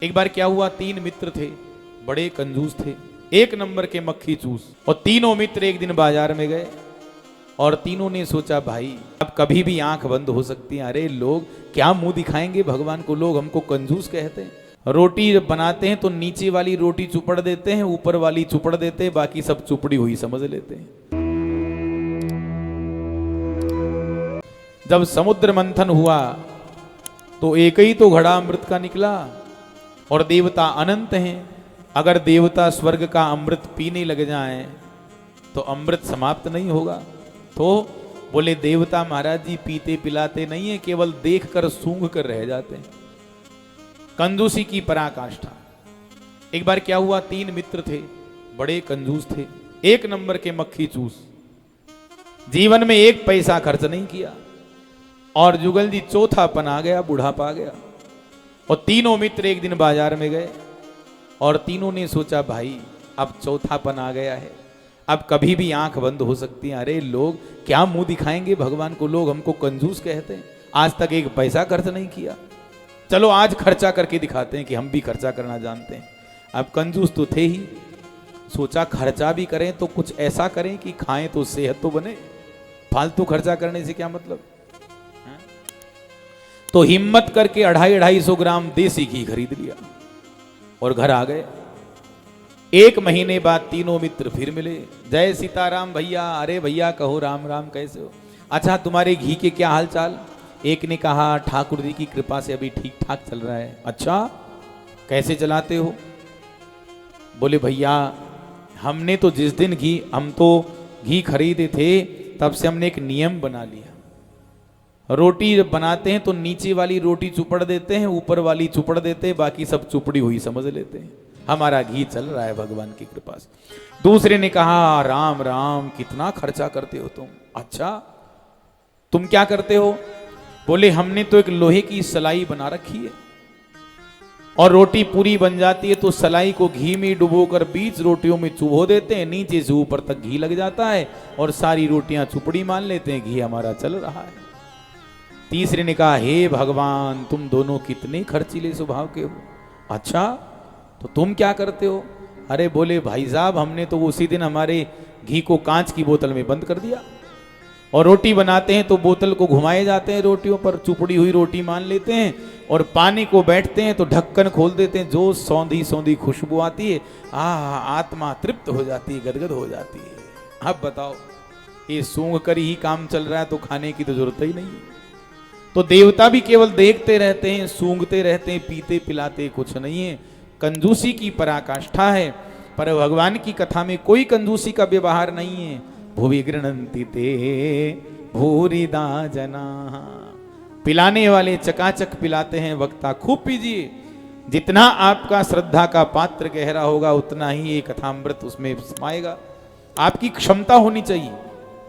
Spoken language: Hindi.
एक बार क्या हुआ, तीन मित्र थे, बड़े कंजूस थे, एक नंबर के मक्खी चूस। और तीनों मित्र एक दिन बाजार में गए और तीनों ने सोचा भाई अब कभी भी आंख बंद हो सकती है। अरे लोग क्या मुंह दिखाएंगे भगवान को, लोग हमको कंजूस कहते हैं। रोटी जब बनाते हैं तो नीचे वाली रोटी चुपड़ देते हैं, ऊपर वाली चुपड़ देते हैं, बाकी सब चुपड़ी हुई समझ लेते हैं। जब समुद्र मंथन हुआ तो एक ही तो घड़ा अमृत का निकला और देवता अनंत हैं। अगर देवता स्वर्ग का अमृत पीने लग जाएं तो अमृत समाप्त नहीं होगा। तो बोले देवता महाराज जी पीते पिलाते नहीं है, केवल देखकर सूंघ कर रह जाते हैं। कंजूसी की पराकाष्ठा। एक बार क्या हुआ, तीन मित्र थे, बड़े कंजूस थे, एक नंबर के मक्खी चूस। जीवन में एक पैसा खर्च नहीं किया और जुगल जी चौथापन आ गया, बुढ़ापा आ गया। और तीनों मित्र एक दिन बाजार में गए और तीनों ने सोचा भाई अब चौथापन आ गया है, अब कभी भी आंख बंद हो सकती है। अरे लोग क्या मुंह दिखाएंगे भगवान को, लोग हमको कंजूस कहते हैं। आज तक एक पैसा खर्च नहीं किया, चलो आज खर्चा करके दिखाते हैं कि हम भी खर्चा करना जानते हैं। अब कंजूस तो थे ही, सोचा खर्चा भी करें तो कुछ ऐसा करें कि खाएं तो सेहत तो बने, फालतू खर्चा करने से क्या मतलब। तो हिम्मत करके 250-250 ग्राम देसी घी खरीद लिया और घर आ गए। एक महीने बाद तीनों मित्र फिर मिले, जय सीताराम भैया। अरे भैया कहो राम राम, कैसे हो? अच्छा तुम्हारे घी के क्या हाल चाल? एक ने कहा ठाकुर जी की कृपा से अभी ठीक ठाक चल रहा है। अच्छा कैसे चलाते हो? बोले भैया हमने तो जिस दिन हम तो घी खरीदे थे तब से हमने एक नियम बना लिया, रोटी जब बनाते हैं तो नीचे वाली रोटी चुपड़ देते हैं, ऊपर वाली चुपड़ देते हैं, बाकी सब चुपड़ी हुई समझ लेते हैं। हमारा घी चल रहा है भगवान की कृपा से। दूसरे ने कहा राम राम कितना खर्चा करते हो तुम। अच्छा तुम क्या करते हो? बोले हमने तो एक लोहे की सलाई बना रखी है और रोटी पूरी बन जाती है तो सलाई को घी में डुबोकर बीच रोटियों में चुभो देते हैं, नीचे से ऊपर तक घी लग जाता है और सारी रोटियां चुपड़ी मान लेते हैं, घी हमारा चल रहा है। तीसरे ने कहा हे भगवान तुम दोनों कितने खर्चीले स्वभाव के हो। अच्छा तो तुम क्या करते हो? अरे बोले भाई साहब हमने तो उसी दिन हमारे घी को कांच की बोतल में बंद कर दिया और रोटी बनाते हैं तो बोतल को घुमाए जाते हैं, रोटियों पर चुपड़ी हुई रोटी मान लेते हैं और पानी को बैठते हैं तो ढक्कन खोल देते हैं, जो सौंधी सौंधी खुशबू आती है आत्मा तृप्त हो जाती है, गदगद हो जाती है। अब बताओ ये सूंघ कर ही काम चल रहा है तो खाने की तो जरूरत ही नहीं है। तो देवता भी केवल देखते रहते हैं, सूंघते रहते हैं, पीते पिलाते कुछ नहीं है। कंजूसी की पराकाष्ठा है, पर भगवान की कथा में कोई कंजूसी का व्यवहार नहीं है। भुवि गृह्णन्ति ते भूरिदा जना। पिलाने वाले चकाचक पिलाते हैं, वक्ता खूब पीजिए। जितना आपका श्रद्धा का पात्र गहरा होगा उतना ही ये कथामृत उसमें समाएगा। आपकी क्षमता होनी चाहिए।